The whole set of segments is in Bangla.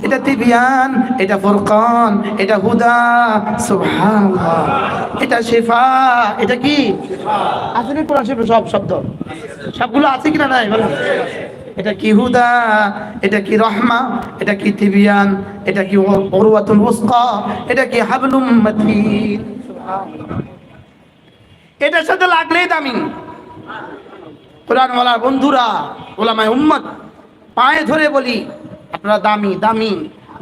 এটা তিবিয়ান, এটা ফুরকান, এটা হুদা, সুবহানাল্লাহ, এটা শিফা, এটা কি আছে না কোরআন শরীফে সব শব্দ সবগুলো আছে কিনা নাই বলেন। এটা কি হুদা, এটা কি রহমা, এটা কি তিবিয়ান, এটা কি উরওয়াতুল উসকা, এটা কি হাবলুম মাতিন, এটার সাথে লাগলেই দামি। কোরআনওয়ালার বন্ধুরা, ওলামায়ে উম্মত, পায়ে ধরে বলি আপনারা দামি দামি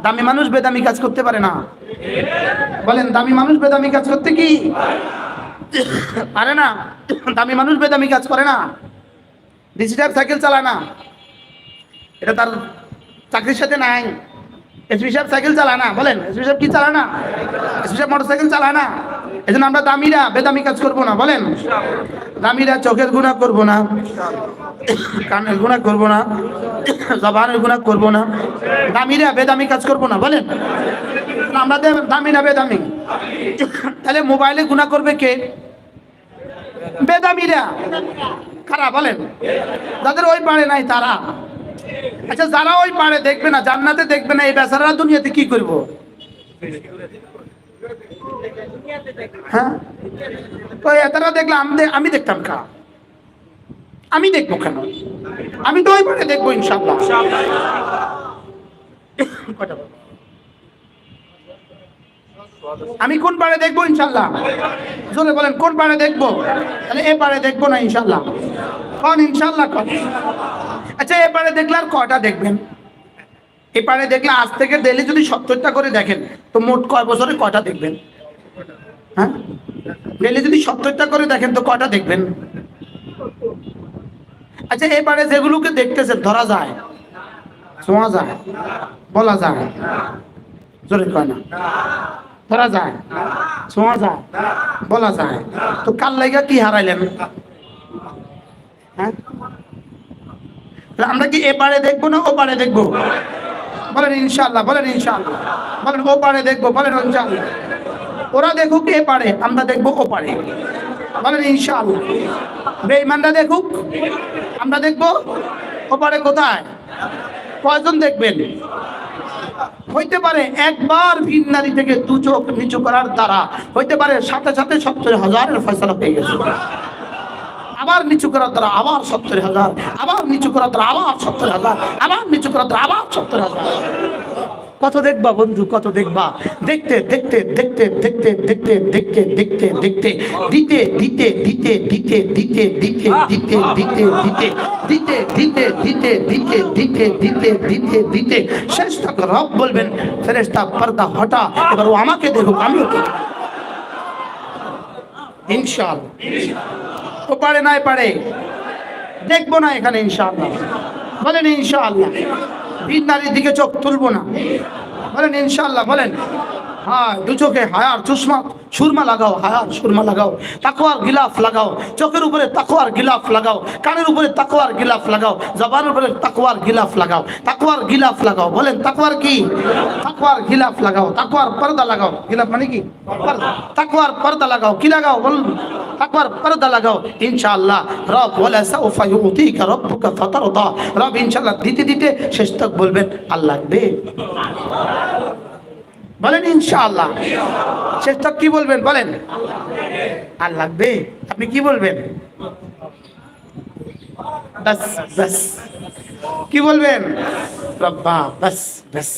দামি মানুষ বেদামি কাজ করতে পারে না। বলেন দামি মানুষ বেদামি কাজ করতে কি পারে না? দামি মানুষ বেদামি কাজ করে না। ডিজিটাল সাইকেল চালায় না, এটা তার চাকরির সাথে নাই। এসপি সাহেব সাইকেল চালায় না, বলেন এসপি সাহেব কি চালায় না? এসপি সাহেব মোটর সাইকেল চালায় না। এই জন্য আমরা দামিরা বেদামি কাজ করবো না। বলেন দামিরা চোখের গুনাহ করবো না, কানের গুনাহ করবো না, জবানের গুনাহ করবো না, দামিরা বেদামি কাজ করবো না। বলেন আমরা দামি না বেদামি? তাহলে মোবাইলে গুনাহ করবে কে? বেদামিরা। কারা বলেন? যাদের ওই পারে নাই তারা। আচ্ছা যারা ওই পারে দেখবে না, জান্নাতে দেখবে না, এই বেচারারা দুনিয়াতে কি করবো? হ্যাঁ তো এতারা দেখলে আমি দেখতাম কা, আমি দেখবো কেন? আমি তো ওই পারে দেখবো ইনশাআল্লাহ। আমি কোন পারে দেখবো ইনশাআল্লাহ? জোরে বলেন কোন পারে দেখবো? তাহলে এ পারে দেখবো না ইনশাআল্লাহ। কোন ইনশাআল্লাহ কোন? আচ্ছা এবারে দেখলে আর কয়টা দেখবেন? এবারে দেখলে আজ থেকে ডেলি যদি 70টা করে দেখেন তো মোট কয় বছরে কয়টা দেখবেন? হ্যাঁ ডেলি যদি 70টা করে দেখেন তো কয়টা দেখবেন? আচ্ছা এবারে যেগুলোকে দেখতেছেন ধরা যায়, ছোঁয়া যায়, বলা যায়, জোরে কয় না? ধরা যায়, ছোঁয়া যায়, বলা যায়, তো কাল লাইগা কি হারাইলেন? হ্যাঁ আমরা কি এ পারে দেখবো না ও পারে দেখবো? বলেন ইনশাআল্লাহ, বলেন ইনশাআল্লাহ, বলেন ও পারে দেখবো, বলেন ইনশাআল্লাহ। ওরা দেখুক এ পারে, আমরা দেখবো ও পারে, বলেন ইনশাআল্লাহ। বেঈমানরা দেখুক, আমরা দেখবো ও পারে। কোথায় কয়জন দেখবেন? হইতে পারে একবার ভিন নারী থেকে দু চোখ নিচু করার দ্বারা হইতে পারে সাথে সাথে 70,000-এর ফয়সালা হয়ে গেছে। আবার নিচু করার দ্বারা আবার 70,000, আবার নিচু করার দ্বারা আবার 70,000, আবার নিচু করার দ্বারা আবার 70,000। কত দেখবা বন্ধু, কত দেখবা? দেখতে দেখতে দেখতে দেখতে দেখতে দেখতে দেখতে দেখতে দিতে দিতে দিতে দিতে দিতে দিতে দিতে দিতে দিতে দিতে দিতে দিতে দিতে দিতে দিতে দিতে দিতে শেষ তক রব বলবেন ফেরেশতা পর্দা হটা, এবার ও আমাকে দেখুক, আমিও দেখব ইনশাআল্লাহ। ও পারে নাই পারে দেখবো না এখানে ইনশাআল্লাহ, বলেন ইনশাআল্লাহ। ভিন নারীর দিকে চোখ তুলবো না, বলেন ইনশাআল্লাহ, বলেন। হ্যাঁ দু চোখে হায়ার চশমা সুরমা লাগাও, হায়ার সুরমা লাগাও, তাকওয়ার গিলাফ লাগাও, চোখের উপরে তাকওয়ার গিলাফ লাগাও, কানের উপরে তাকওয়ার গিলাফ লাগাও, জবানের উপরে তাকওয়ার গিলাফ লাগাও, তাকওয়ার গিলাফ লাগাও। বলেন তাকওয়ার কি? তাকওয়ার গিলাফ লাগাও, তাকওয়ার পর্দা লাগাও। গিলাফ মানে কি? তাকওয়ার পর্দা লাগাও। কি লাগাও? বলুন তাকওয়ার পর্দা লাগাও ইনশাআল্লাহ। রব ওয়ালা সাউফা ইউতিকা রাব্বুকা ফাতারদা, রব ইনশাআল্লাহ দিতে দিতে শেষ তক বলবেন আল্লাহ লাগবে, বলেন ইনশাআল্লাহ। শেষ তক কি বলবেন? বলেন আর লাগবে। আপনি কি বলবেন? বাস বাস। কি বলবেন? রব্বা বাস বাস।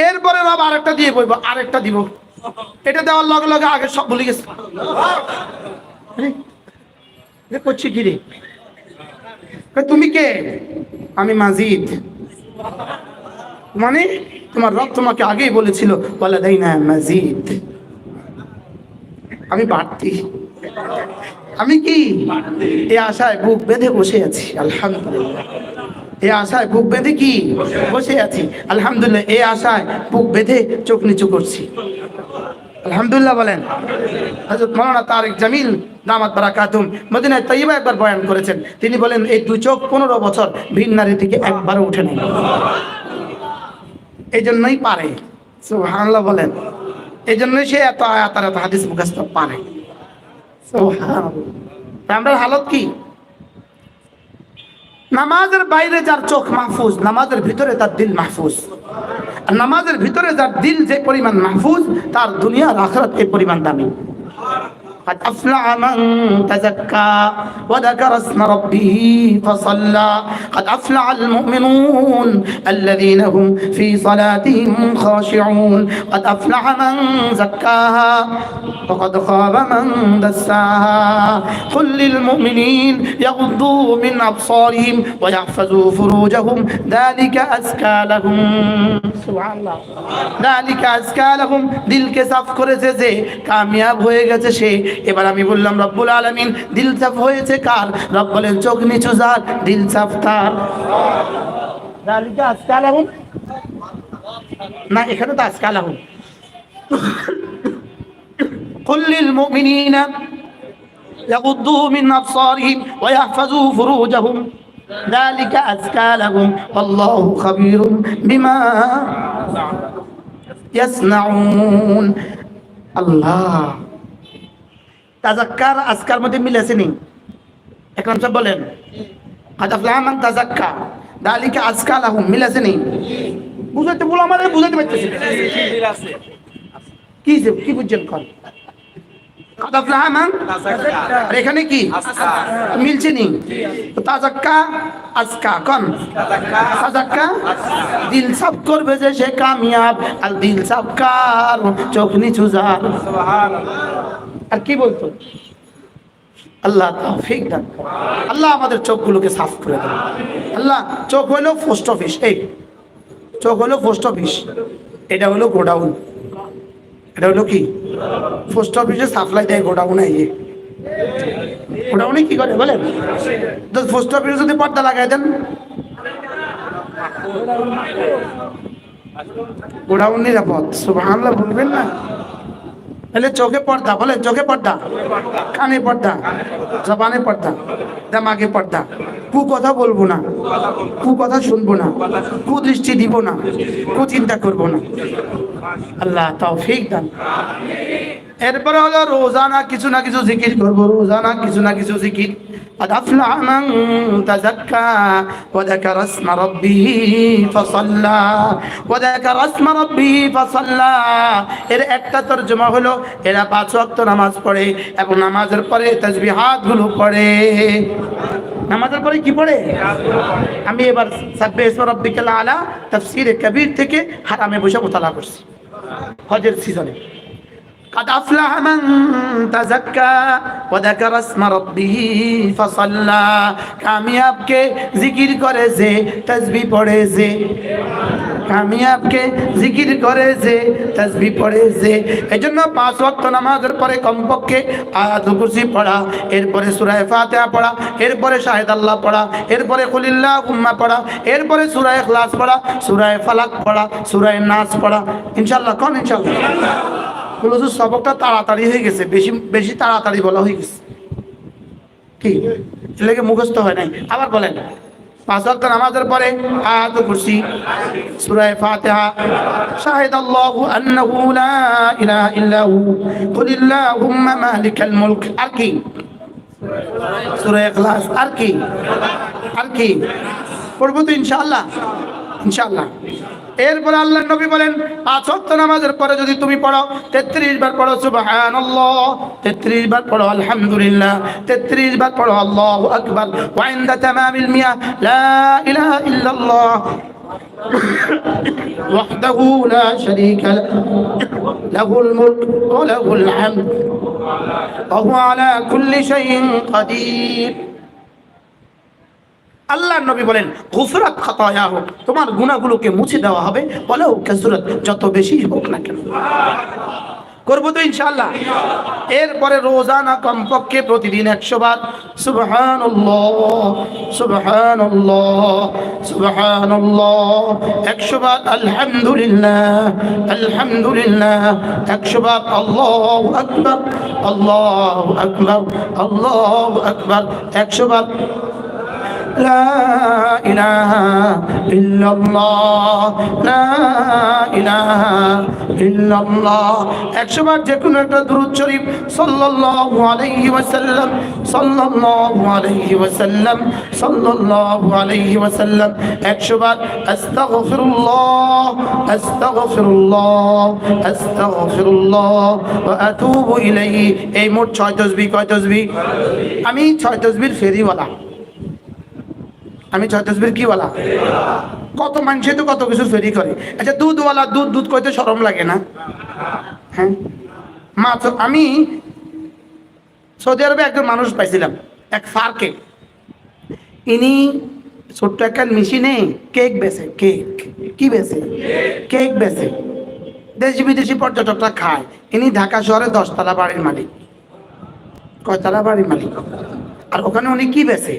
এরপরে রব আরেকটা দিয়ে বলব, আরেকটা দিব। এটা দেওয়ার লগে লগে আগে সব ভুলে গেছে। করছি কি রে? তুমি কে? আমি মাজিদ। মানে তোমার রব তোমাকে আগেই বলেছিল ওয়ালাদাইনা মাজিদ। আমি বাড়তি, আমি কি এই আশায় বুক বেঁধে বসে আছি আলহামদুলিল্লাহ। এই আশায় বুক বেঁধে কি বসে আছি আলহামদুলিল্লাহ। এই আশায় বুক বেঁধে চোখ নিচু করছি আলহামদুলিল্লাহ। বলেন হযরত মাওলানা তারেক জামিল দামাত বারাকাতুম মদিনা তৈয়বা একবার বয়ান করেছেন। তিনি বলেন এই দুই চোখ 15 বছর ভিন নারী থেকে একবারও উঠে নাই, এই জন্যই পারে। সুবহানাল্লাহ বলেন। এই জন্যই সে এত আয়াত আর এত হাদিস মুখস্থ পারে। সুবহানাল্লাহ। আমরা হালত কি? নামাজের বাইরে যার চোখ মাহফুজ, নামাজের ভিতরে তার দিল মাহফুজ। আর নামাজের ভিতরে যার দিল যে পরিমাণ মাহফুজ, তার দুনিয়ার আখিরাত এই পরিমাণ দামি। قد أفلح من تزكى وذكر اسم ربه فصلى قد أفلح المؤمنون الذين هم في صلاتهم خاشعون قد أفلح من زكاها وقد خاب من دساها قل للمؤمنين يغضوا من أبصارهم ويحفظوا فروجهم ذلك أزكى لهم سبحان الله ذلك أزكى لهم দিল কে সাফ করেছে যে কামিয়াব হয়ে গেছে সে। এবার আমি বললাম রব্বুল আলামিন দিল সাফ হয়েছে কার? রব বলেন চোখ নিচু যার দিল সাফ তার। যালিকা আসকালাহুম, না এখানে তো আসকালাহুম। কুল লিল মুমিনিনা ইয়াগুদ্দু মিন আবসারিহিম ওয়া ইয়াহফাযু ফুরুজাহুম যালিকা আযকা লাহুম আল্লাহু খাবীরুম বিমা ইয়াসনাউন। আল্লাহ তাজাক্কার আজকার মধ্যে মিল আছে নি? একরাম সাহেব বলেন কাদ আফলাহা মান তাজাক্কা যালিকা আযকা লাহুম, মিল আছে নি? বুঝাতে বলো, আমাদের বুঝাতে পারতেছি কি বুঝছেন? কর কাদ আফলাহা মান তাজাক্কা, আর এখানে কি মিলছে নি? তো তাজাক্কা আজকা কোন তাজাক্কা দিল সাফ করবে যে সে কামিয়াব। আর দিল সাফ কার? চোখ নিচু যার। সুবহানাল্লাহ। আর কি বলতো? আল্লাহ তৌফিক দান করে। আল্লাহ আমাদের চোখগুলোকে সাফ করে দেন। আল্লাহ চোখ হলো পোস্ট অফিস, এই চোখ হলো পোস্ট অফিস, এটা হলো গোডাউন। এটা হলো কি? পোস্ট অফিসে সাপ্লাই দেয় গোডাউনে। এই গোডাউনে কি করে বলেন? তো পোস্ট অফিসে যদি পর্দা লাগাই দেন, গোডাউন নিরাপদ। সুবহানাল্লাহ বলবেন না? তাহলে চোখে পর্দা, বলে চোখে পর্দা, কানে পর্দা, জবানে পর্দা, দিমাগে পর্দা। কু কথা বলবো না, কু কথা শুনবো না, কু দৃষ্টি দিব না, কু চিন্তা করবো না। আল্লাহ তৌফিক দান। এরপরে হলো রোজানা কিছু না কিছু জিকির করবো, রোজানা কিছু না কিছু জিকির। قد أفلح من تزكى وذكر اسم ربه فصلى وذكر اسم ربه فصلى। এর একটা তরজমা হলো এরা 5 ওয়াক্ত নামাজ পড়ে এবং নামাজের পরে তাসবিহাত গুলো পড়ে। নামাজের পরে কি পড়ে? আমি এবার সাব্বিহ ইসমা রাব্বিকাল আলা তাফসীরে কবির থেকে হারামে বসে মুতালা করছি হজের সিজনে। قد أفلح من تزكى وذكر اسم ربه فصلى। কামিয়াব কে জিকির করে যে, তাসবিহ পড়ে যে, কামিয়াব কে জিকির করে যে, তাসবিহ পড়ে যে। এজন্য 5 ওয়াক্ত নামাজের পরে কমপক্ষে আয়াতুল কুরসি পড়া, এরপরে সূরা ফাতিহা পড়া, এরপরে শাহেদ আল্লাহ পড়া, এরপরে কুলিল্লাহুম্মা পড়া, এরপরে সূরা ইখলাস পড়া, সূরা ফালাক পড়া, সূরা নাস পড়া। ইনশাআল্লাহ কোন ইনশাআল্লাহ বলছো সবকটা তাড়াতাড়ি হয়ে গেছে, বেশি বেশি তাড়াতাড়ি বলা হয়ে গেছে, কি লেগে মুখস্থ হয় নাই। আবার বলেন 5 ওয়াক্ত নামাজের পরে আয়াতুল কুরসি, সূরা ফাতিহা, শাহিদাল্লাহু আন্নাহু লা ইলাহা ইল্লা হু কুলিল্লাহুম্মা মালিকাল মুলক। আর কি? সূরা ইখলাস। আর কি? আর কি পড়বো তো ইনশাআল্লাহ, ইনশাআল্লাহ। এরপরে আল্লাহর নবী বলেন 5 ওয়াক্ত নামাজের পরে যদি তুমি পড়ো 33 বার পড়ো সুবহানাল্লাহ, 33 বার পড়ো আলহামদুলিল্লাহ, 33 বার পড়ো আল্লাহু আকবার, ওয়া ইনদা তামামিল মিয়া লা ইলাহা ইল্লাল্লাহ ওয়াহদাহু লা শারীকা লাহুল মুলক ওয়া লাহুল হামদ ওয়া হুয়া আলা কুল্লি শাইইন কাদির। আল্লাহর নবী বলেন গুফরাত খাতায়াহু, তোমার গুনাহগুলোকে মুছে দেওয়া হবে, বলো কাসরাত, যত বেশি হোক না কেন। করবো তো ইনশাআল্লাহ। এরপরে রোজানা কমপক্ষে প্রতিদিন 100 বার সুবহানাল্লাহ সুবহানাল্লাহ সুবহানাল্লাহ, 100 বার আলহামদুলিল্লাহ আলহামদুলিল্লাহ, 100 বার আল্লাহু আকবার আল্লাহু আকবার আল্লাহু আকবার, 100 বার লা ইলাহা ইল্লাল্লাহ, লা ইলাহা ইল্লাল্লাহ। 100 বার যে কোনো একটা দুরূদ শরীফ সাল্লাল্লাহু আলাইহি ওয়াসাল্লাম, সাল্লাল্লাহু আলাইহি ওয়াসাল্লাম, সাল্লাল্লাহু আলাইহি ওয়াসাল্লাম। 100 বার আস্তাগফিরুল্লাহ, আস্তাগফিরুল্লাহ, আস্তাগফিরুল্লাহ ওয়া আতুবু ইলাইহি। এই মোট 6 তাসবিহ। কয় তাসবিহ? আমি 6 তাসবিহর ফেরিওয়ালা। আমি 6 তাসবিহর কি ওয়ালা? কত মানুষে তো কত কিছু ফেরি করে। আচ্ছা, দুধওয়ালা দুধ দুধ কইতে শরম লাগে না? হ্যাঁ, মাছ। আমি সৌদি আরবে একজন মানুষ পাইছিলাম, এক ফারকে। ইনি ছোট্ট একটা মেশিনে কেক বেচে। কেক কি বেচে? কেক বেচে। দেশি বিদেশি পর্যটকরা খায়। ইনি ঢাকা শহরে 10 তলা বাড়ির মালিক। কয়তলা বাড়ির মালিক? আর ওখানে উনি কি বেচে?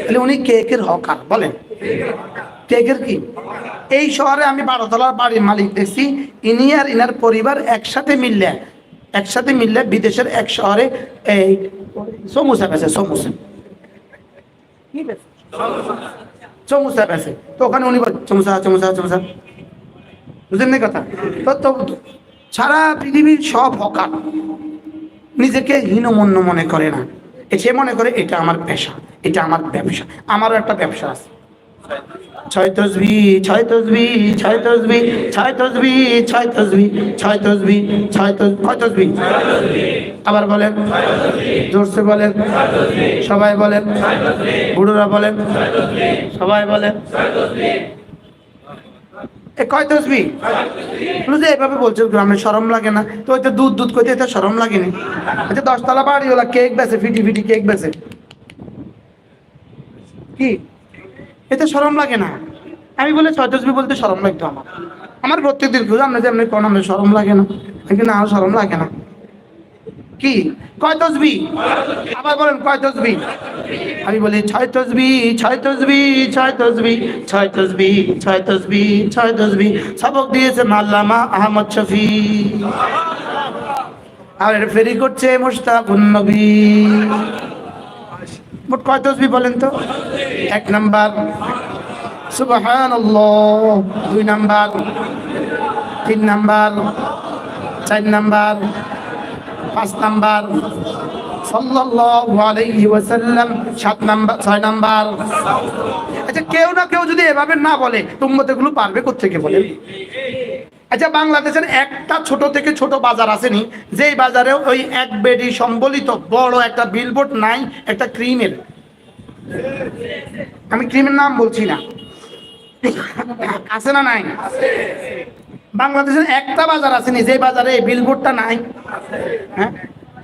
তাহলে উনি কেকের হকার। বলেন, কেকের কি? এই শহরে আমি 12 তলার বাড়ির মালিক দেখছি। ইনি আর ইনার পরিবার একসাথে মিললে বিদেশের এক শহরে এই সমোসা বেচে। সমোসা কি বেচে? সমোসা বেচে। তো ওখানে উনি বলে সমোসা সমোসা সমোসা। বুঝলেন না কথা? তো সারা পৃথিবীর সব হকার নিজেকে হীনমন্য মনে করে না। সে মনে করে এটা আমার পেশা, এটা আমার ব্যবসা। আমারও একটা ব্যবসা আছে। 6 তাসবিহ, 6 তাসবিহ, 6 তাসবিহ, 6 তাসবিহ, 6 তাসবিহ, 6 তাসবিহ, 6 তাসবিহ। কয় তাসবিহ? আবার বলেন, জোরসে বলেন, সবাই বলেন, বুড়োরা বলেন, সবাই বলেন। কয় তাসবিহ? যে এভাবে বলছে গ্রামে শরম লাগে না? তো ওই তো দুধ দুধ করতে এটা শরম লাগেনি? আচ্ছা, 10 তলা বাড়ি ওলা কেক বেচে, ফিটি ফিটি কেক বেচে, কি এতে শরম লাগে না? আমি বলে 6 তাসবিহ বলতে শরম লাগতো আমার প্রত্যেকদিন খুঁজে আমরা যে এমনি কোন আমরা শরম লাগে না? কিন্তু না, শরম লাগে না। কি কয় তাসবিহ? আবার বলেন কয় তাসবিহ? আমি বলি 6 তাসবিহ, 6 তাসবিহ, 6 তাসবিহ, 6 তাসবিহ, 6 তাসবিহ, 6 তাসবিহ। সবক দিয়েছে আল্লামা আহমদ শফি, আর এটা ফেরি করছে মুশতাকুন নবী। মোট কয় তাসবিহ বলেন তো? 1 নাম্বার সুবহানাল্লাহ, 2 নাম্বার, 3 নাম্বার, 4 নাম্বার, 5 নাম্বার সাল্লাল্লাহু আলাইহি ওয়াসাল্লাম, 7 নাম্বার, 6 নাম্বার। আচ্ছা, কেউ না কেউ যদি এভাবে না বলে তো উম্মতগুলো পারবে কোত্থেকে বলে? আচ্ছা, বাংলাদেশের একটা ছোট থেকে ছোট বাজার আসেনি যেই বাজারে ওই এক বেডি সম্বলিত বড় একটা বিলবোর্ড নাই একটা ক্রিমের? আমি ক্রিমের নাম বলছি না, আছে না নাই? বাংলাদেশের একটা বাজার আসেনি যে বাজারে এই বিলবোর্ডটা নাই। হ্যাঁ,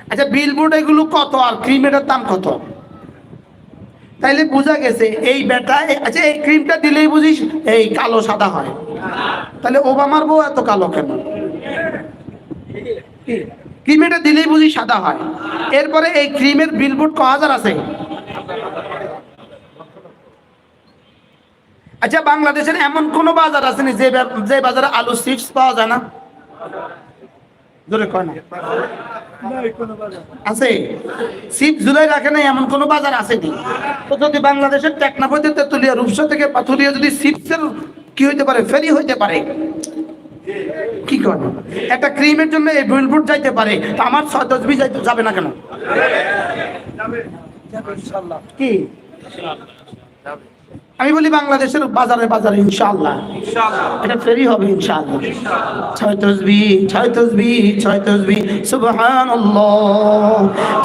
আচ্ছা, বিলবোর্ড এগুলো কত আর ক্রিমের দাম কত? তাইলে বোঝা গেছে এই বেটা। আচ্ছা, এই ক্রিমটা দিলেই বুঝিস এই কালো সাদা হয়। তাহলে ওবামার বউ এত কালো কেন? ক্রিমেটা দিলেই বুঝি সাদা হয়। এরপরে এই ক্রিমের বিলবোর্ড ক হাজার আছে? আচ্ছা, বাংলাদেশের এমন কোন বাজার আছে না যে বাজারে আলু চিপস পাওয়া যায় না? জোরে কয় না। আছে? চিপস ঝুলাই রাখে না এমন কোন বাজার আসেনি? তো যদি বাংলাদেশের টেকনাফ হইতে তেতুলিয়া, রূপসা থেকে পাথুরিয়া যদি চিপসের কি হইতে পারে, ফেরি হইতে পারে, কি করে একটা ক্রিমের জন্য এই বিলবোর্ড যাইতে পারে, তো আমার 6 তাসবিহ যাবে না কেন? কি আমি বলি বাংলাদেশের বাজারে বাজারে ইনশাআল্লাহ এটা ফেরি হবে ইনশাআল্লাহ। 6 তাসবিহ, 6 তাসবিহ, 6 তাসবিহ, সুবহানাল্লাহ।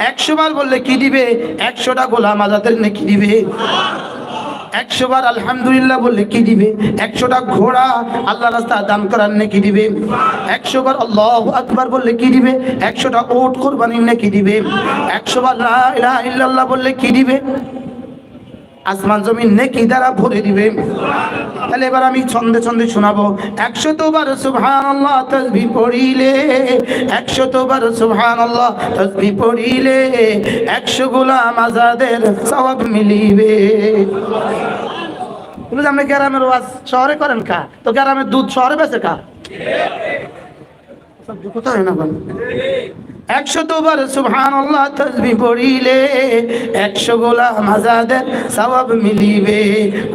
100 বার বললে কি দিবে? 100টা গোলাম আজাদের নেকি দিবে। 100 বার আলহামদুলিল্লাহ বললে কি দিবে? 100টা ঘোড়া আল্লাহ রাস্তায় দান করার নেকি দিবে। 100 বার আল্লাহু আকবার বললে কি দিবে? 100টা উট কুরবানির নেকি দিবে। 100 বার লা ইলাহা ইল্লাল্লাহ বললে কি দিবে? আসমান জমিন নেকি দ্বারা ভরে দিবে। তাহলে এবার আমি ছন্দে ছন্দে শোনাবো। 100 বার সুবহানাল্লাহ তাসবিহ পড়িলে, 100 বার সুবহানাল্লাহ তাসবিহ পড়িলে 100 গোলাম আজাদের সওয়াব মিলিবে। বলে আপনি গ্রামের ওয়াজ শহরে করেন কা? তো গ্রামের দুধ শহরে বেচে কা? কোথায় না বলেন? 100 বার সুবহানাল্লাহ তাসবিহ পড়িলে 100 গোলাম আজাদের সওয়াব মিলিবে।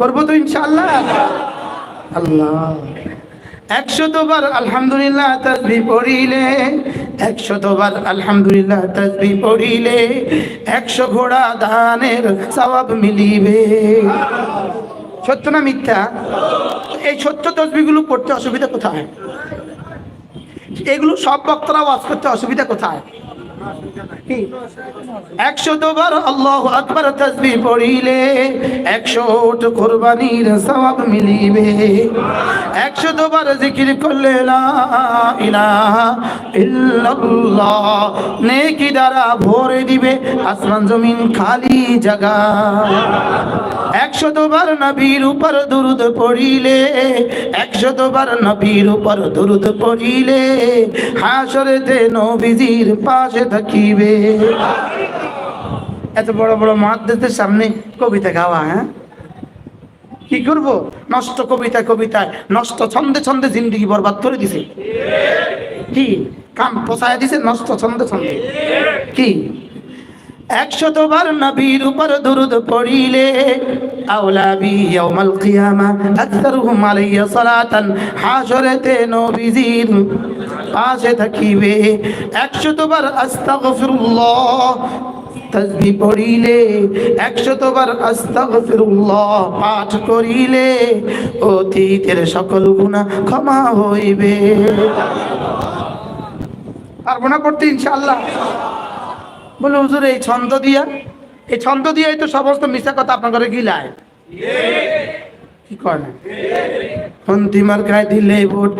করবো তো ইনশাআল্লাহ। আল্লাহ 100 বার আলহামদুলিল্লাহ তাসবিহ পড়িলে 100 বার আলহামদুলিল্লাহ তাসবিহ পড়িলে 100 ঘোড়া ধানের সওয়াব মিলিবে। সত্য না মিথ্যা? এই সত্য তাসবিহগুলো পড়তে অসুবিধা কোথায়? এগুলো সব বক্তারা ওয়াজ করতে অসুবিধা কোথায়? 100 বার আল্লাহু আকবার তাসবিহ পড়িলে 100 ওট কুরবানির সওয়াব মিলিবে। 100 বার জিকির করলে লা ইলাহা ইল্লাল্লাহ নেকি দ্বারা ভরে দিবে আসমান জমিন খালি জায়গা। 100 বার নবীর উপর দুরূদ পড়িলে 100 বার নবীর উপর দুরূদ পড়িলে হাসরেতে নবীজির পাশে থাকিবে। এত বড় বড় মুহাদ্দিসদের সামনে কবিতা গাওয়া, হ্যাঁ কি করব? নষ্ট কবিতা কবিতায় নষ্ট ছন্দে ছন্দে জিন্দেগি বরবাদ করে দিছে। কি কাম পচায় দিছে নষ্ট ছন্দে ছন্দে। কি 100 বার নবীর উপর দুরূদ পড়িলে আওলা বি ইয়াউমাল কিয়ামা আকসারুহুম আলাইহি সালাতান হাসরেতে নবীজির পাশে থাকিবে। 100 বার আস্তাগফিরুল্লাহ তাসবিহ পড়িলে 100 বার আস্তাগফিরুল্লাহ পাঠ করিলে অতীতের সকল গুনাহ ক্ষমা হইবে। পারবো না পড়তে ইনশাআল্লাহ? বলে হুজুর এই ছন্দ দিয়াই তো সমস্ত মিথ্যা কথা আপনার ঘরে গিলায়। কি করে অন্তিমার গায়ে দিলে ভোট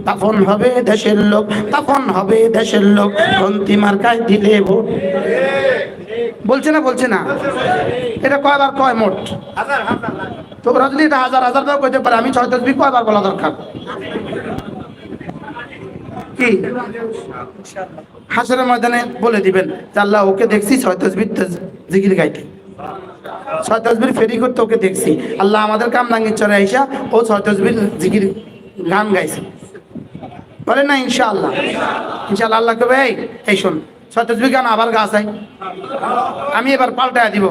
তখন হবে দেশের লোক, তখন হবে দেশের লোক অন্তিমার গায়ে দিলে ভোট। বলছে না বলছে না? এটা কয়বার কয় মোট? তো ওরা যদি এটা হাজার হাজার বার কইতে পারে, আমি 6 তাসবিহ কয়বার বলা দরকার? কি হাসরের ময়দানে বলে দিবেন যে আল্লাহ ওকে দেখছি 6 তাসবিহ জিকির গাইতে, 6 তাসবিহ ফেরি করতে ওকে দেখছি। আল্লাহ আমাদের কামরাঙ্গীর চরে আইসা ও 6 তাসবিহ জিকির গান গাইছে। বলে না ইনশাআল্লাহ? ইনশাআল্লাহ আল্লাহ কবে এই শোন 6 তাসবিহ গান আবার গা চাই, আমি এবার পাল্টায় দিব।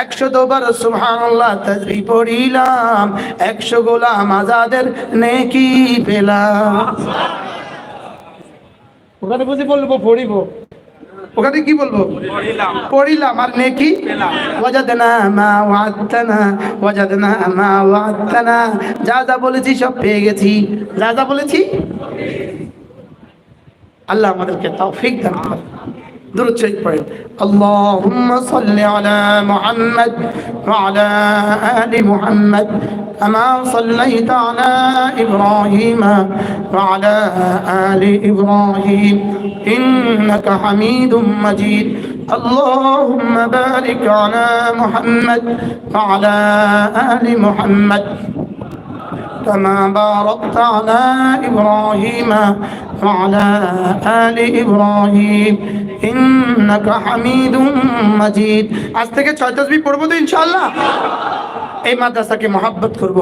100 বার সুবহানাল্লাহ তাসবিহ পড়িলাম 100 গোলাম আজাদের নেকি পেলাম। ওখানে বুঝি বলবো পড়িব, ওখানে কি বলবো? পড়িলাম আর নেকি ওয়াজাদনা মা ওয়া'আদতানা ওয়াজাদনা মা ওয়া'আদতানা। যা যা বলেছি সব পেয়ে গেছি, যা যা বলেছি। আল্লাহ আমাদেরকে তৌফিক দান করুন। দুরূদ শরীফ পড়েন। আল্লাহুম্মা সাল্লি আলা মুহাম্মাদ ওয়া আলা আলি মুহাম্মাদ কামা সাল্লাইতা আলা ইব্রাহিম ওয়া আলা আলি ইব্রাহিম ইন্নাকা হামিদুম মাজিদ। اللهم بارك على محمد وعلى آل محمد كما باركت على إبراهيم وعلى آل إبراهيم إنك حميد مجيد। আজ থেকে 6 তাসবিহ পড়বো তো ইনশাআল্লাহ। এই মাদ্রাসাকে মহব্বত করব।